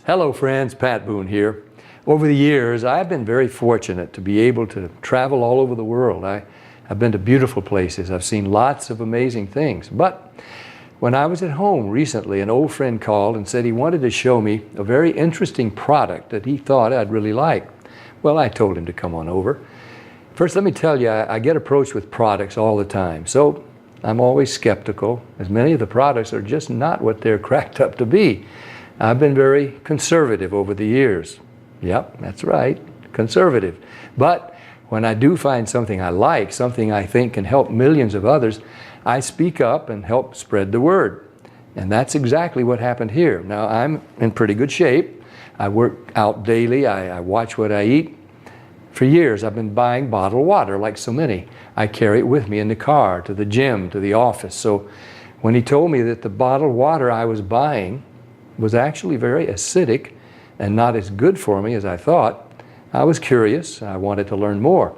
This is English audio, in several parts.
Hello friends, Pat Boone here. Over the years, I've been very fortunate to be able to travel all over the world. I've been to beautiful places. I've seen lots of amazing things. But when I was at home recently, an old friend called and said he wanted to show me a very interesting product that he thought I'd really like. Well, I told him to come on over. First, let me tell you, I get approached with products all the time. So I'm always skeptical, as many of the products are just not what they're cracked up to be. I've been very conservative over the years. Yep, that's right, conservative. But when I do find something I like, something I think can help millions of others, I speak up and help spread the word. And that's exactly what happened here. Now, I'm in pretty good shape. I work out daily. I watch what I eat. For years, I've been buying bottled water like so many. I carry it with me in the car, to the gym, to the office. So when he told me that the bottled water I was buying was actually very acidic and not as good for me as I thought, I was curious. I wanted to learn more.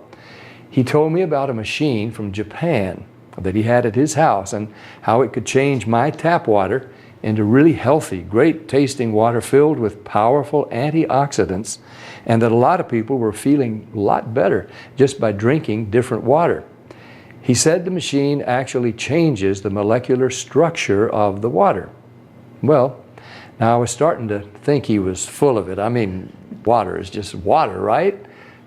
He told me about a machine from Japan that he had at his house and how it could change my tap water into really healthy, great tasting water filled with powerful antioxidants, and that a lot of people were feeling a lot better just by drinking different water. He said the machine actually changes the molecular structure of the water. Well, now I was starting to think he was full of it. I mean, water is just water, right?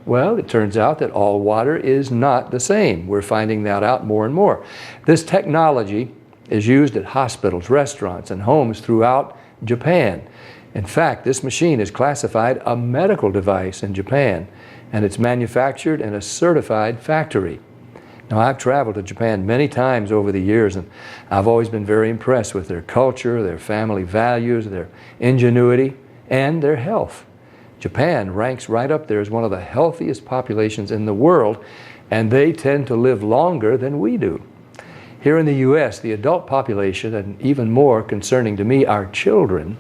Well, it turns out that all water is not the same. We're finding that out more and more. This technology is used at hospitals, restaurants, and homes throughout Japan. In fact, this machine is classified a medical device in Japan, and it's manufactured in a certified factory. Now, I've traveled to Japan many times over the years, and I've always been very impressed with their culture, their family values, their ingenuity, and their health. Japan ranks right up there as one of the healthiest populations in the world, and they tend to live longer than we do. Here in the U.S., the adult population, and even more concerning to me, our children,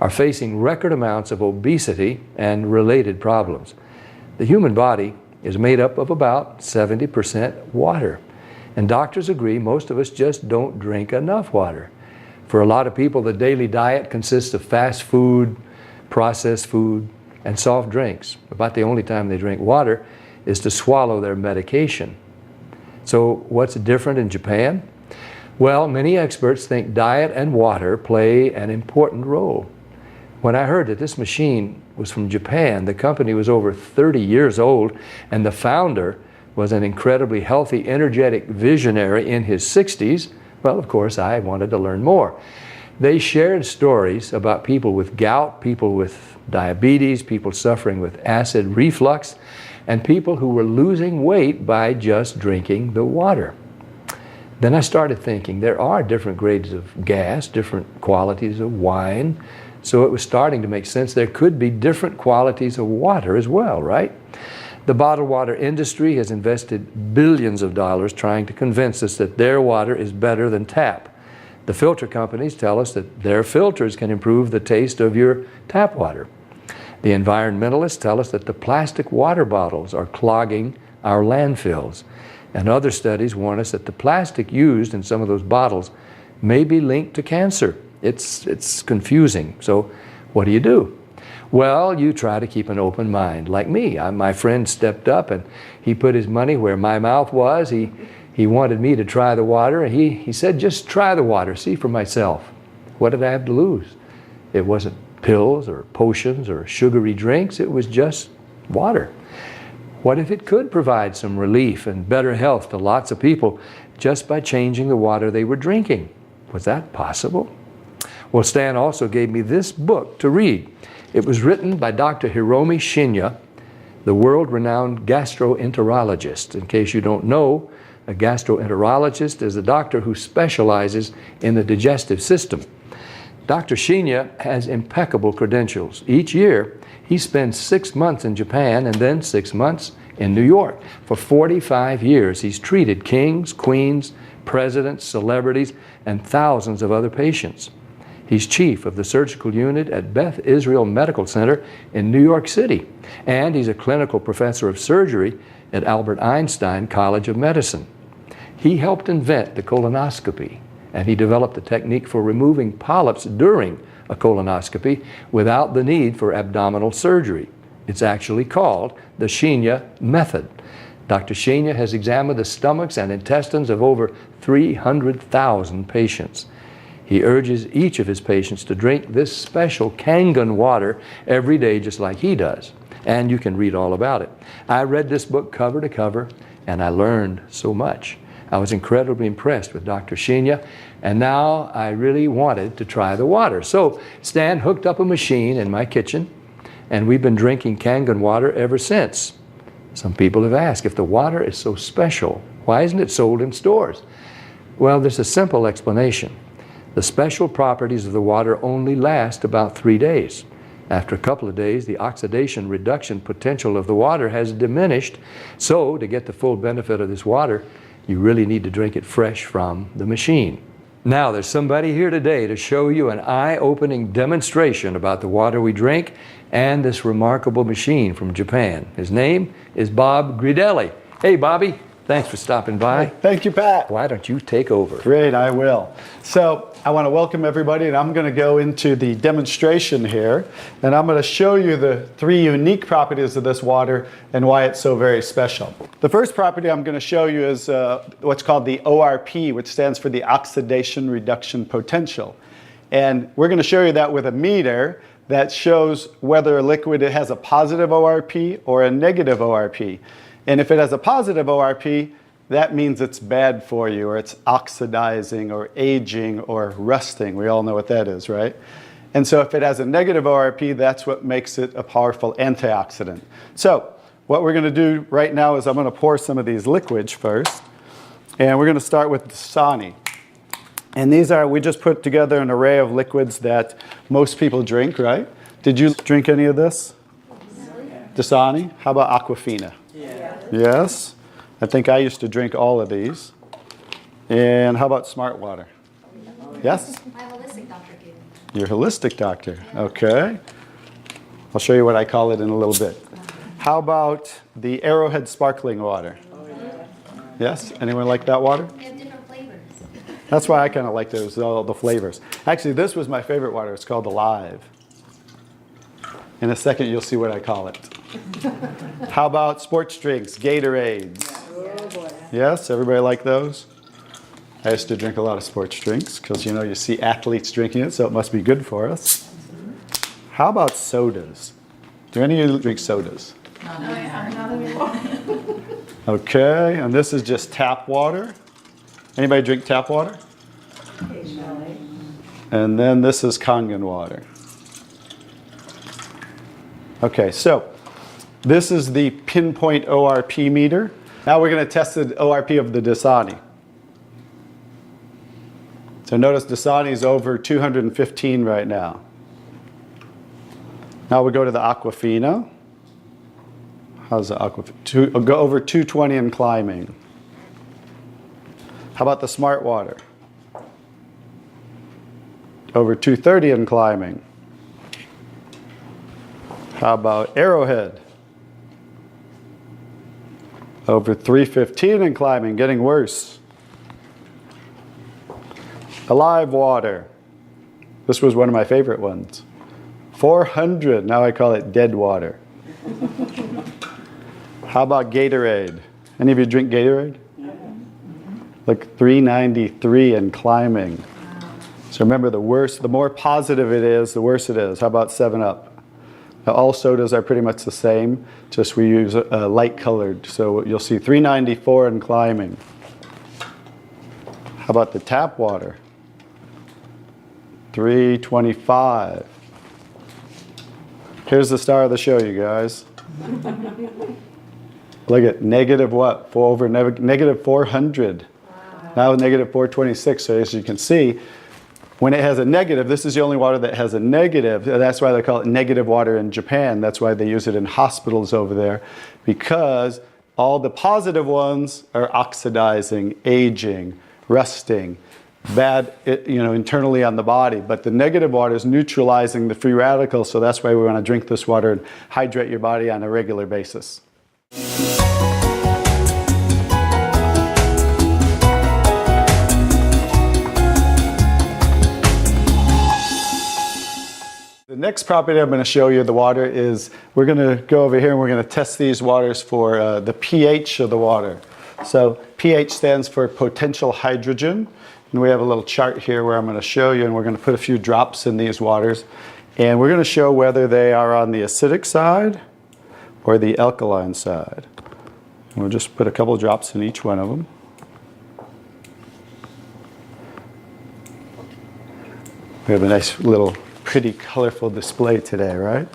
are facing record amounts of obesity and related problems. The human body is made up of about 70% water. And doctors agree most of us just don't drink enough water. For a lot of people, the daily diet consists of fast food, processed food, and soft drinks. About the only time they drink water is to swallow their medication. So what's different in Japan? Well, many experts think diet and water play an important role. When I heard that this machine was from Japan, the company was over 30 years old, and the founder was an incredibly healthy, energetic visionary in his 60s, well, of course, I wanted to learn more. They shared stories about people with gout, people with diabetes, people suffering with acid reflux, and people who were losing weight by just drinking the water. Then I started thinking there are different grades of gas, different qualities of wine, so it was starting to make sense there could be different qualities of water as well, right? The bottled water industry has invested billions of dollars trying to convince us that their water is better than tap. The filter companies tell us that their filters can improve the taste of your tap water. The environmentalists tell us that the plastic water bottles are clogging our landfills. And other studies warn us that the plastic used in some of those bottles may be linked to cancer. It's confusing. So what do? Well, you try to keep an open mind. Like me, my friend stepped up and he put his money where my mouth was. He wanted me to try the water, and he said, just try the water, see for myself. What did I have to lose? It wasn't pills or potions or sugary drinks. It was just water. What if it could provide some relief and better health to lots of people just by changing the water they were drinking? Was that possible? Well, Stan also gave me this book to read. It was written by Dr. Hiromi Shinya, the world-renowned gastroenterologist. In case you don't know, a gastroenterologist is a doctor who specializes in the digestive system. Dr. Shinya has impeccable credentials. Each year, he spends 6 months in Japan and then 6 months in New York. For 45 years, he's treated kings, queens, presidents, celebrities, and thousands of other patients. He's chief of the surgical unit at Beth Israel Medical Center in New York City, and he's a clinical professor of surgery at Albert Einstein College of Medicine. He helped invent the colonoscopy, and he developed a technique for removing polyps during a a colonoscopy without the need for abdominal surgery. It's actually called the Shinya method. Dr. Shinya has examined the stomachs and intestines of over 300,000 patients. He urges each of his patients to drink this special Kangen water every day just like he does. And you can read all about it. I read this book cover to cover and I learned so much. I was incredibly impressed with Dr. Shinya, and now I really wanted to try the water. So Stan hooked up a machine in my kitchen, and we've been drinking Kangen water ever since. Some people have asked, if the water is so special, why isn't it sold in stores? Well, there's a simple explanation. The special properties of the water only last about 3 days. After a couple of days, the oxidation reduction potential of the water has diminished. So to get the full benefit of this water, you really need to drink it fresh from the machine. Now, there's somebody here today to show you an eye-opening demonstration about the water we drink and this remarkable machine from Japan. His name is Bob Gridelli. Hey, Bobby. Thanks for stopping by. Thank you, Pat. Why don't you take over? Great, I will. So I want to welcome everybody, and I'm going to go into the demonstration here, and I'm going to show you the 3 unique properties of this water and why it's so very special. The first property I'm going to show you is what's called the ORP, which stands for the oxidation reduction potential. And we're going to show you that with a meter that shows whether a liquid has a positive ORP or a negative ORP. And if it has a positive ORP, that means it's bad for you, or it's oxidizing, or aging, or rusting. We all know what that is, right? And so if it has a negative ORP, that's what makes it a powerful antioxidant. So what we're going to do right now is I'm going to pour some of these liquids first. And we're going to start with Dasani. And these are, we just put together an array of liquids that most people drink, right? Did you drink any of this? Dasani? How about Aquafina? Yes. I think I used to drink all of these. And how about Smart Water? Yes? My holistic doctor gave me. Your holistic doctor. Okay. I'll show you what I call it in a little bit. How about the Arrowhead sparkling water? Yes? Anyone like that water? They have different flavors. That's why I kind of like those, all the flavors. Actually, this was my favorite water. It's called Alive. In a second, you'll see what I call it. How about sports drinks, Gatorades? Yes, everybody like those? I used to drink a lot of sports drinks because, you know, you see athletes drinking it, so it must be good for us. How about sodas? Do any of you drink sodas? Not anymore. Okay, and this is just tap water. Anybody drink tap water? Occasionally. And then this is Kangen water. Okay, so this is the pinpoint ORP meter. Now we're going to test the ORP of the Dasani. So notice Dasani is over 215 right now. Now we go to the Aquafina. How's the Aquafina? Go over 220 and climbing. How about the Smart Water? Over 230 and climbing. How about Arrowhead? Over 315 and climbing, getting worse. Alive Water. This was one of my favorite ones. 400, now I call it dead water. How about Gatorade? Any of you drink Gatorade? Like 393 and climbing. So remember, the more positive it is, the worse it is. How about 7-Up? Now, all sodas are pretty much the same, just we use light colored. So you'll see 394 and climbing. How about the tap water? 325. Here's the star of the show, you guys. Look at negative what? Negative 400. Wow. Now negative 426. So as you can see, when it has a negative, this is the only water that has a negative. That's why they call it negative water in Japan. That's why they use it in hospitals over there, because all the positive ones are oxidizing, aging, rusting, bad, internally on the body. But the negative water is neutralizing the free radicals, so that's why we want to drink this water and hydrate your body on a regular basis. next property I'm going to show you the water is, we're going to go over here and we're going to test these waters for the pH of the water. So pH stands for potential hydrogen. And we have a little chart here where I'm going to show you, and we're going to put a few drops in these waters. And we're going to show whether they are on the acidic side or the alkaline side. And we'll just put a couple drops in each one of them. We have a nice little pretty colorful display today, right?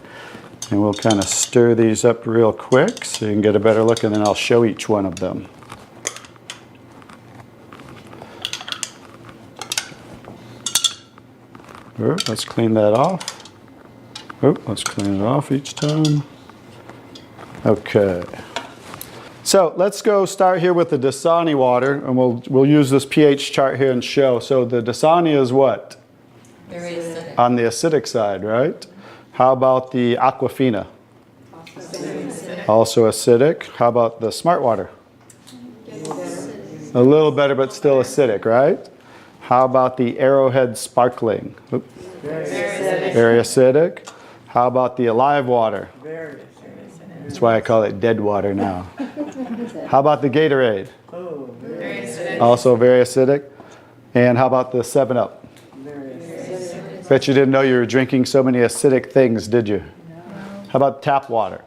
And we'll kind of stir these up real quick so you can get a better look, and then I'll show each one of them. Let's clean that off. Let's clean it off each time. Okay. So let's go start here with the Dasani water, and we'll use this pH chart here and show. So the Dasani is what? Very acidic. On the acidic side, right? How about the Aquafina? Also acidic. How about the Smart Water? A little better, but still acidic, right? How about the Arrowhead Sparkling? Very acidic. How about the Alive Water? Very acidic. That's why I call it dead water now. How about the Gatorade? Oh, very acidic. Also very acidic. And how about the 7-Up? Very acidic. Bet you didn't know you were drinking so many acidic things, did you? How about tap water?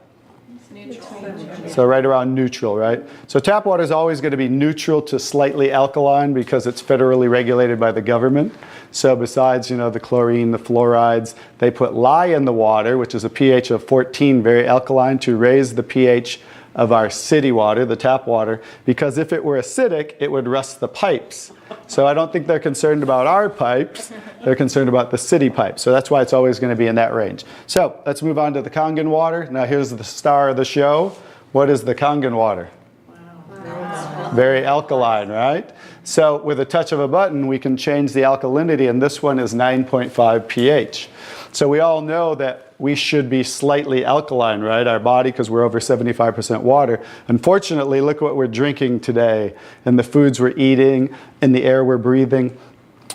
So right around neutral, right? So tap water is always going to be neutral to slightly alkaline because it's federally regulated by the government. So besides, the chlorine, the fluorides, they put lye in the water, which is a pH of 14, very alkaline, to raise the pH of our city water, the tap water, because if it were acidic, it would rust the pipes. So I don't think they're concerned about our pipes. They're concerned about the city pipes. So that's why it's always going to be in that range. So let's move on to the Kangen water. Now here's the star of the show. What is the Kangen water? Wow. Very alkaline, right? So with a touch of a button, we can change the alkalinity, and this one is 9.5 pH. So we all know that we should be slightly alkaline, right? Our body, because we're over 75% water. Unfortunately, look what we're drinking today, and the foods we're eating, and the air we're breathing.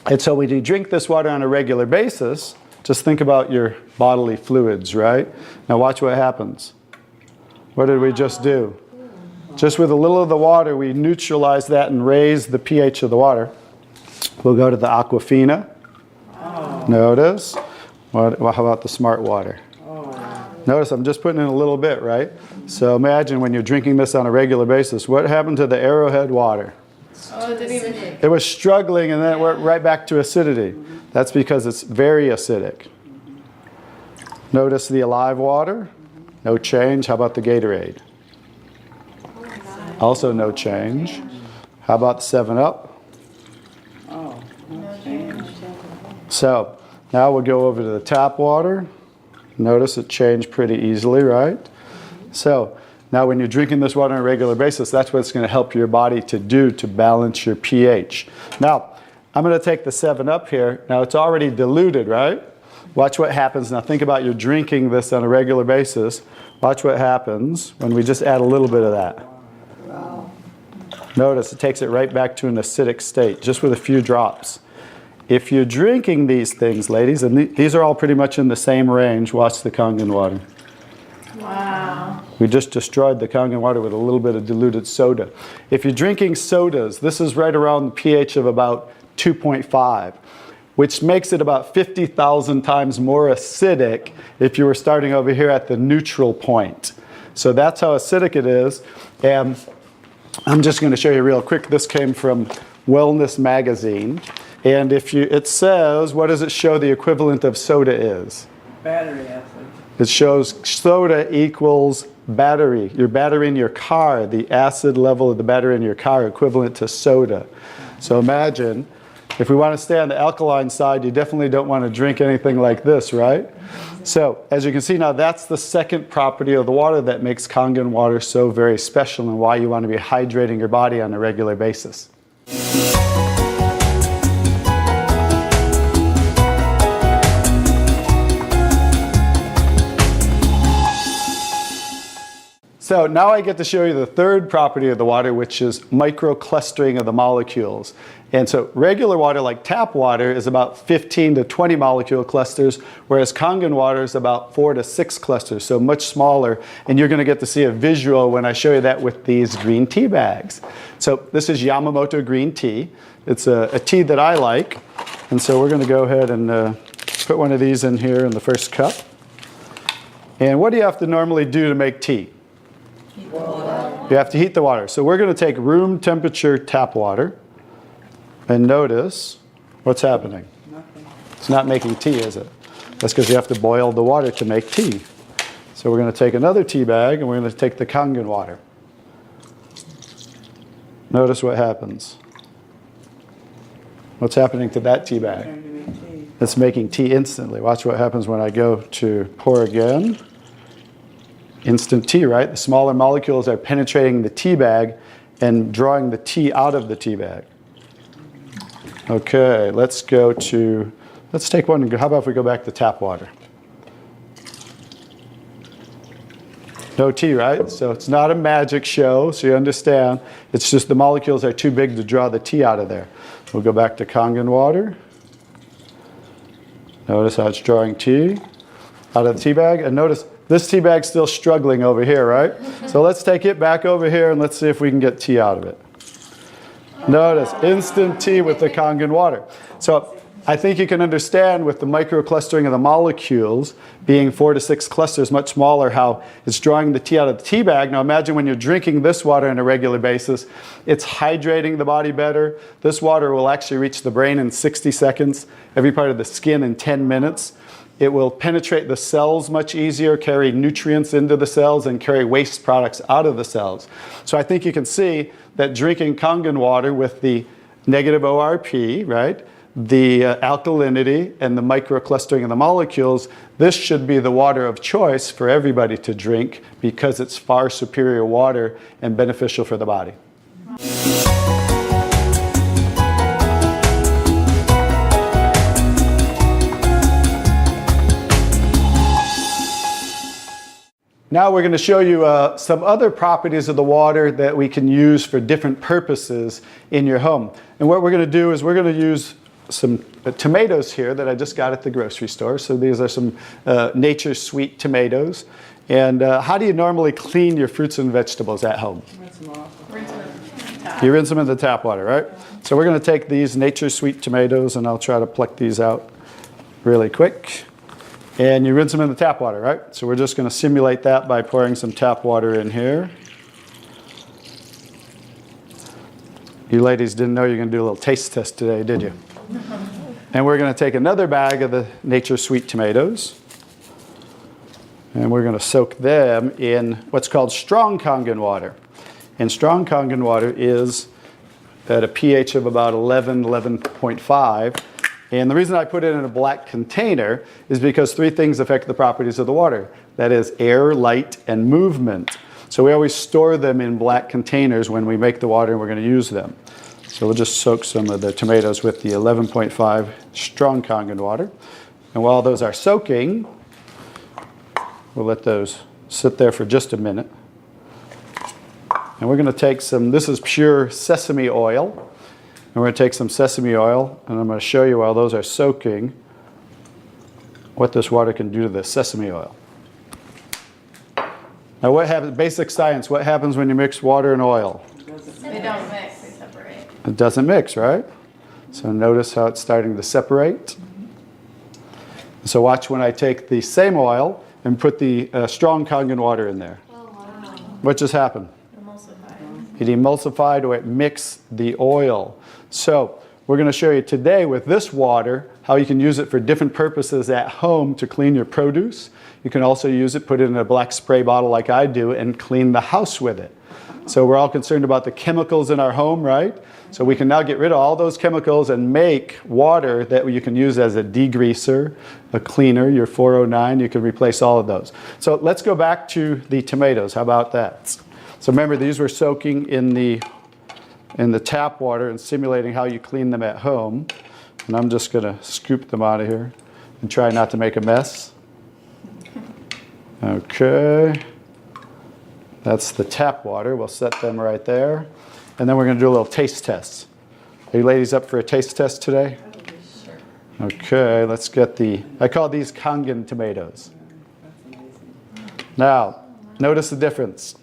And so when you drink this water on a regular basis, just think about your bodily fluids, right? Now watch what happens. What did we just do? Just with a little of the water, we neutralize that and raise the pH of the water. We'll go to the Aquafina. Notice. How about the Smart Water? Notice I'm just putting in a little bit, right? So imagine when you're drinking this on a regular basis, what happened to the Arrowhead water? Oh, it didn't even... It was struggling, and then it went right back to acidity. That's because it's very acidic. Notice the Alive water. No change. How about the Gatorade? Also no change. How about the 7-Up? Oh, no change. So now we'll go over to the tap water. Notice it changed pretty easily, right? So now when you're drinking this water on a regular basis, that's what it's going to help your body to do to balance your pH. Now, I'm going to take the 7-Up here. Now it's already diluted, right? Watch what happens. Now think about you're drinking this on a regular basis. Watch what happens when we just add a little bit of that. Wow. Notice it takes it right back to an acidic state, just with a few drops. If you're drinking these things, ladies, and these are all pretty much in the same range, watch the Kangen water. Wow. We just destroyed the Kangen water with a little bit of diluted soda. If you're drinking sodas, this is right around the pH of about 2.5, which makes it about 50,000 times more acidic if you were starting over here at the neutral point. So that's how acidic it is. And I'm just going to show you real quick. This came from Wellness Magazine. And it says, what does it show the equivalent of soda is? Battery acid. It shows soda equals battery. Your battery in your car, the acid level of the battery in your car equivalent to soda. So imagine, if we want to stay on the alkaline side, you definitely don't want to drink anything like this, right? So as you can see now, that's the second property of the water that makes Kangen water so very special and why you want to be hydrating your body on a regular basis. So now I get to show you the third property of the water, which is microclustering of the molecules. And so regular water, like tap water, is about 15 to 20 molecule clusters, whereas Kangen water is about 4 to 6 clusters, so much smaller. And you're going to get to see a visual when I show you that with these green tea bags. So this is Yamamoto green tea. It's a tea that I like. And so we're going to go ahead and put one of these in here in the first cup. And what do you have to normally do to make tea? You have to heat the water. So we're going to take room temperature tap water. And notice what's happening. Nothing. It's not making tea, is it? That's because you have to boil the water to make tea. So we're going to take another tea bag and we're going to take the Kangen water. Notice what happens. What's happening to that tea bag? Trying to make tea. It's making tea instantly. Watch what happens when I go to pour again. Instant tea, right? The smaller molecules are penetrating the tea bag and drawing the tea out of the tea bag. Okay, let's take one and go. How about if we go back to tap water? No tea, right? So it's not a magic show, so you understand. It's just the molecules are too big to draw the tea out of there. We'll go back to Kangen water. Notice how it's drawing tea out of the tea bag. And notice this tea bag's still struggling over here, right? So let's take it back over here and let's see if we can get tea out of it. Notice, instant tea with the Kangen water. So I think you can understand with the microclustering of the molecules being 4 to 6 clusters, much smaller, how it's drawing the tea out of the tea bag. Now imagine when you're drinking this water on a regular basis, it's hydrating the body better. This water will actually reach the brain in 60 seconds, every part of the skin in 10 minutes. It will penetrate the cells much easier, carry nutrients into the cells, and carry waste products out of the cells. So I think you can see that drinking Kangen water with the negative ORP, right, the alkalinity and the microclustering of the molecules, this should be the water of choice for everybody to drink because it's far superior water and beneficial for the body. Now we're going to show you some other properties of the water that we can use for different purposes in your home. And what we're going to do is we're going to use some tomatoes here that I just got at the grocery store. So these are some Nature's Sweet tomatoes. And how do you normally clean your fruits and vegetables at home? Rinse them off. You rinse them in the tap water, right? So we're going to take these Nature's Sweet tomatoes and I'll try to pluck these out really quick. And you rinse them in the tap water, right? So we're just going to simulate that by pouring some tap water in here. You ladies didn't know you were going to do a little taste test today, did you? And we're going to take another bag of the Nature's Sweet tomatoes. And we're going to soak them in what's called strong Kangen water. And strong Kangen water is at a pH of about 11.5. And the reason I put it in a black container is because 3 things affect the properties of the water. That is air, light, and movement. So we always store them in black containers when we make the water and we're going to use them. So we'll just soak some of the tomatoes with the 11.5 strong Kangen water. And while those are soaking, we'll let those sit there for just a minute. And we're going to take some, this is pure sesame oil. And we're going to take some sesame oil, and I'm going to show you while those are soaking what this water can do to the sesame oil. Now what happens, basic science, what happens when you mix water and oil? They don't mix, they separate. It doesn't mix, right? So notice how it's starting to separate. So watch when I take the same oil and put the strong Kangen water in there. Oh, wow. What just happened? Emulsified. It emulsified or it mixed the oil. So we're going to show you today with this water how you can use it for different purposes at home to clean your produce. You can also use it, put it in a black spray bottle like I do, and clean the house with it. So we're all concerned about the chemicals in our home, right? So we can now get rid of all those chemicals and make water that you can use as a degreaser, a cleaner, your 409. You can replace all of those. So let's go back to the tomatoes. How about that? So remember, these were soaking in the tap water and simulating how you clean them at home. And I'm just going to scoop them out of here and try not to make a mess. Okay. That's the tap water. We'll set them right there. And then we're going to do a little taste test. Are you ladies up for a taste test today? Okay, let's get I call these Kangen tomatoes. Now, notice the difference.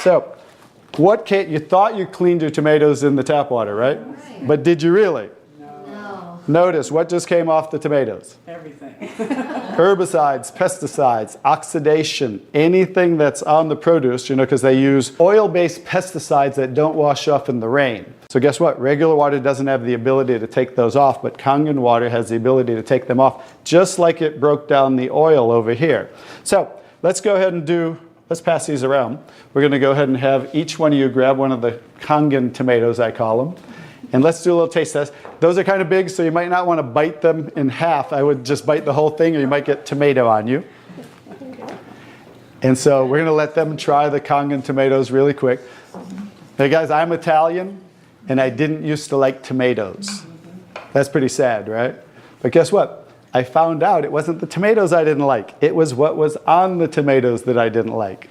So, you thought you cleaned your tomatoes in the tap water, right? But did you really? No. Notice what just came off the tomatoes. Everything. Herbicides, pesticides, oxidation, anything that's on the produce, because they use oil-based pesticides that don't wash off in the rain. So guess what? Regular water doesn't have the ability to take those off, but Kangen water has the ability to take them off, just like it broke down the oil over here. So let's go ahead and let's pass these around. We're going to go ahead and have each one of you grab one of the Kangen tomatoes, I call them. And let's do a little taste test. Those are kind of big, so you might not want to bite them in half. I would just bite the whole thing, or you might get tomato on you. And so we're going to let them try the Kangen tomatoes really quick. Hey guys, I'm Italian, and I didn't used to like tomatoes. That's pretty sad, right? But guess what? I found out it wasn't the tomatoes I didn't like. It was what was on the tomatoes that I didn't like.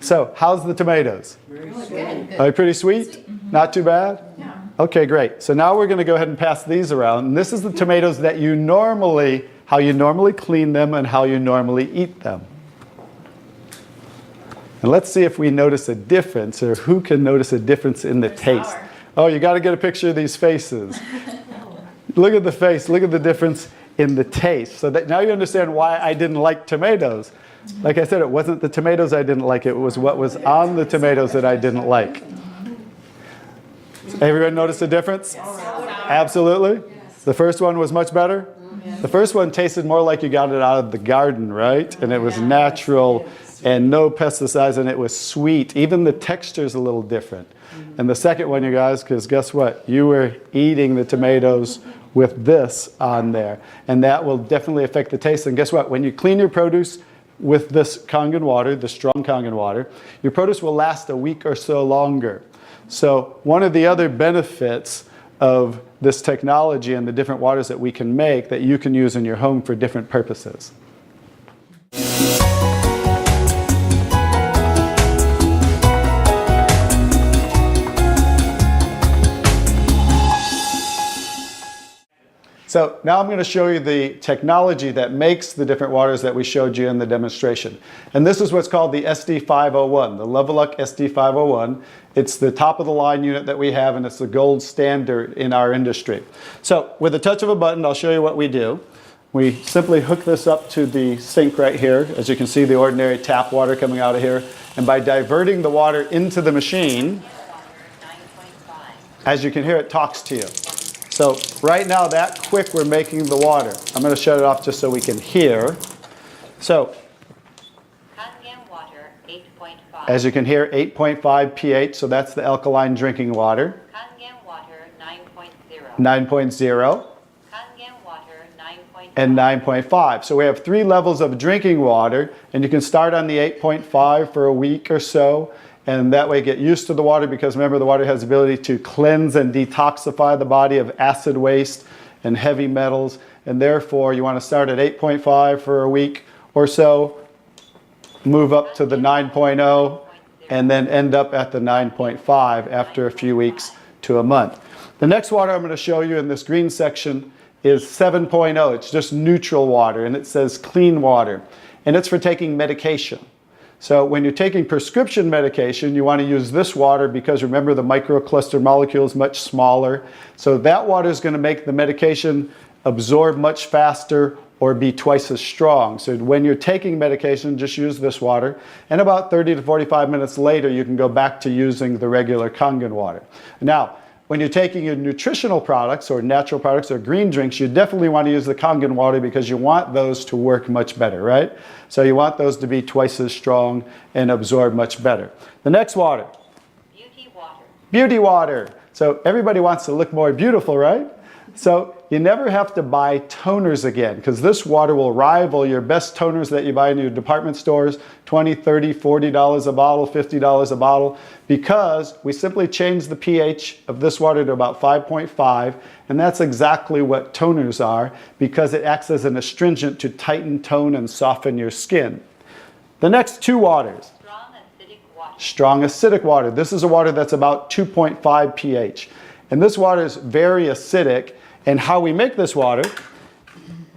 So, how's the tomatoes? Very Good. sweet. Are they pretty sweet? Not too bad? Yeah. Okay, great. So now we're going to go ahead and pass these around. And this is the tomatoes that how you normally clean them and how you normally eat them. And let's see if we notice a difference, or who can notice a difference in the taste. Sour. Oh, you got to get a picture of these faces. Look at the face. Look at the difference in the taste. So that now you understand why I didn't like tomatoes. Like I said, it wasn't the tomatoes I didn't like. It was what was on the tomatoes that I didn't like. Everyone notice the difference? Absolutely. The first one was much better. The first one tasted more like you got it out of the garden, right? And it was natural and no pesticides, and it was sweet. Even the texture's a little different. And the second one, you guys, because guess what? You were eating the tomatoes with this on there. And that will definitely affect the taste. And guess what? When you clean your produce with this Kangen water, the strong Kangen water, your produce will last a week or so longer. So one of the other benefits of this technology and the different waters that we can make that you can use in your home for different purposes. So now I'm going to show you the technology that makes the different waters that we showed you in the demonstration. And this is what's called the SD501, the Level Up SD501. It's the top of the line unit that we have, and it's the gold standard in our industry. So with the touch of a button, I'll show you what we do. We simply hook this up to the sink right here. As you can see, the ordinary tap water coming out of here. And by diverting the water into the machine, as you can hear, it talks to you. So right now, that quick, we're making the water. I'm going to shut it off just so we can hear. So Kangen Water 8.5. as you can hear, 8.5 pH, so that's the alkaline drinking water. Kangen Water 9.0. 9.0 Kangen Water 9.5. and 9.5. So we have 3 levels of drinking water, and you can start on the 8.5 for a week or so. And that way get used to the water, because remember, the water has the ability to cleanse and detoxify the body of acid waste and heavy metals. And therefore, you want to start at 8.5 for a week or so, move up to the 9.0, and then end up at the 9.5 after a few weeks to a month. The next water I'm going to show you in this green section is 7.0. It's just neutral water, and it says clean water. And it's for taking medication. So when you're taking prescription medication, you want to use this water, because remember, the microcluster molecule is much smaller. So that water is going to make the medication absorb much faster or be twice as strong. So when you're taking medication, just use this water. And about 30 to 45 minutes later, you can go back to using the regular Kangen water. Now, when you're taking your nutritional products or natural products or green drinks, you definitely want to use the Kangen water, because you want those to work much better, right? So you want those to be twice as strong and absorb much better. The next water. Beauty Water. Beauty water. So everybody wants to look more beautiful, right? So you never have to buy toners again, because this water will rival your best toners that you buy in your department stores, $20, $30, $40 a bottle, $50 a bottle, because we simply change the pH of this water to about 5.5, and that's exactly what toners are, because it acts as an astringent to tighten, tone, and soften your skin. The next 2 waters. Strong and strong acidic water. This is a water that's about 2.5 pH. And this water is very acidic. And how we make this water?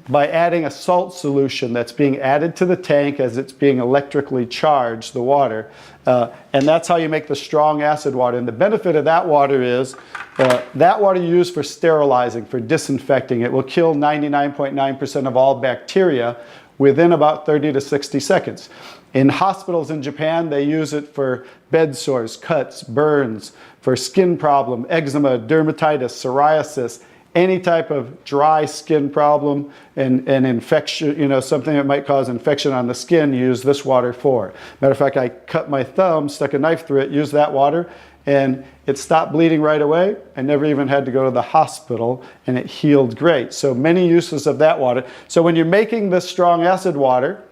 By adding a salt solution that's being added to the tank as it's being electrically charged, the water. And that's how you make the strong acid water. And the benefit of that water is that water you use for sterilizing, for disinfecting. It will kill 99.9% of all bacteria within about 30 to 60 seconds. In hospitals in Japan, they use it for bed sores, cuts, burns, for skin problem, eczema, dermatitis, psoriasis, any type of dry skin problem and infection, something that might cause infection on the skin, use this water for. Matter of fact, I cut my thumb, stuck a knife through it, used that water, and it stopped bleeding right away. I never even had to go to the hospital, and it healed great. So many uses of that water. So when you're making this strong acid water,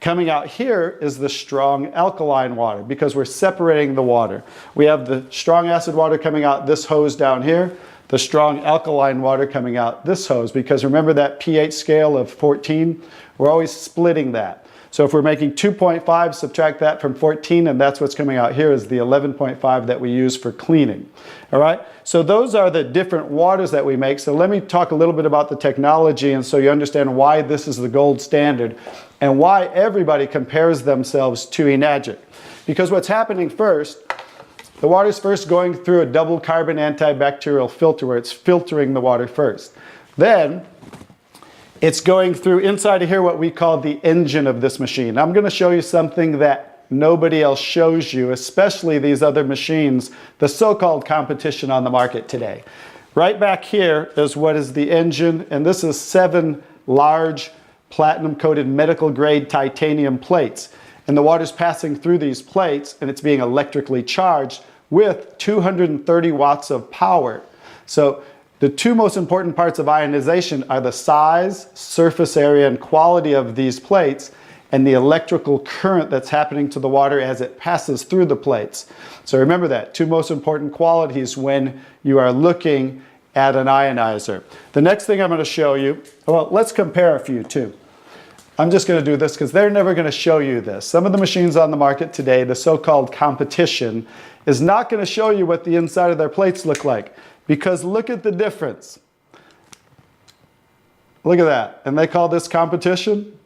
coming out here is the strong alkaline water because we're separating the water. We have the strong acid water coming out this hose down here, the strong alkaline water coming out this hose, because remember that pH scale of 14? We're always splitting that. So if we're making 2.5, subtract that from 14, and that's what's coming out here is the 11.5 that we use for cleaning. All right? So those are the different waters that we make. So let me talk a little bit about the technology, and so you understand why this is the gold standard and why everybody compares themselves to Enagic. Because what's happening first, the water's first going through a double carbon antibacterial filter where it's filtering the water first. Then it's going through inside of here what we call the engine of this machine. I'm going to show you something that nobody else shows you, especially these other machines, the so-called competition on the market today. Right back here is what is the engine, and this is 7 large platinum-coated medical-grade titanium plates. And the water's passing through these plates, and it's being electrically charged with 230 watts of power. So the two most important parts of ionization are the size, surface area, and quality of these plates, and the electrical current that's happening to the water as it passes through the plates. So remember that, two most important qualities when you are looking at an ionizer. The next thing I'm going to show you, well, let's compare a few too. I'm just going to do this because they're never going to show you this. Some of the machines on the market today, the so-called competition, is not going to show you what the inside of their plates look like. Because look at the difference. Look at that. And they call this competition?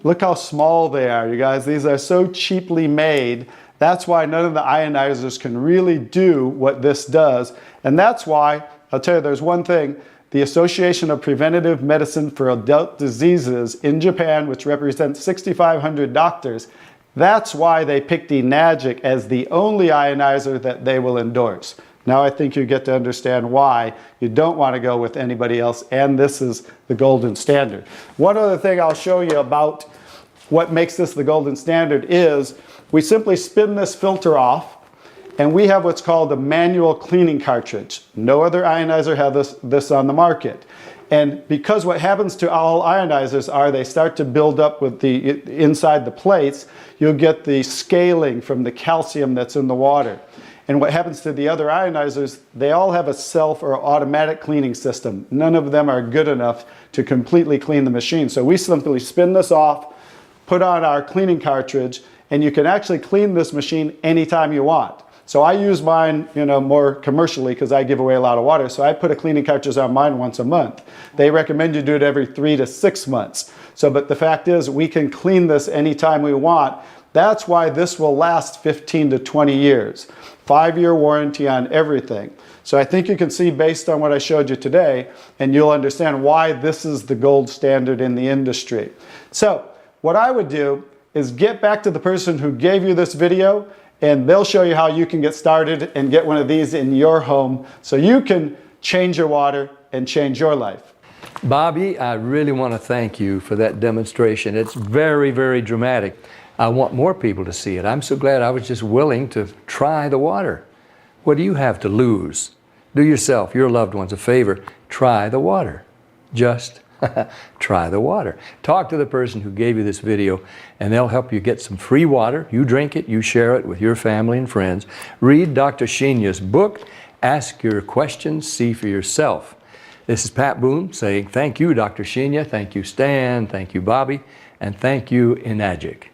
Look how small they are, you guys. These are so cheaply made. That's why none of the ionizers can really do what this does. And that's why, I'll tell you, there's one thing. The Association of Preventive Medicine for Adult Diseases in Japan, which represents 6,500 doctors, that's why they picked Enagic as the only ionizer that they will endorse. Now I think you get to understand why you don't want to go with anybody else, and this is the golden standard. One other thing I'll show you about what makes this the golden standard is we simply spin this filter off, and we have what's called a manual cleaning cartridge. No other ionizer has this on the market. And because what happens to all ionizers are they start to build up with the inside the plates, you'll get the scaling from the calcium that's in the water. And what happens to the other ionizers, they all have a self or automatic cleaning system. None of them are good enough to completely clean the machine. So we simply spin this off, put on our cleaning cartridge, and you can actually clean this machine anytime you want. So I use mine, more commercially because I give away a lot of water. So I put a cleaning cartridge on mine once a month. They recommend you do it every 3 to 6 months. But the fact is we can clean this anytime we want. That's why this will last 15 to 20 years. 5-year warranty on everything. So I think you can see based on what I showed you today, and you'll understand why this is the gold standard in the industry. So what I would do is get back to the person who gave you this video, and they'll show you how you can get started and get one of these in your home so you can change your water and change your life. Bobby, I really want to thank you for that demonstration. It's very, very dramatic. I want more people to see it. I'm so glad I was just willing to try the water. What do you have to lose? Do yourself, your loved ones a favor. Try the water. Just try the water. Talk to the person who gave you this video, and they'll help you get some free water. You drink it, you share it with your family and friends. Read Dr. Sheenya's book. Ask your questions, see for yourself. This is Pat Boone saying thank you, Dr. Sheenya. Thank you, Stan. Thank you, Bobby. And thank you, Enagic.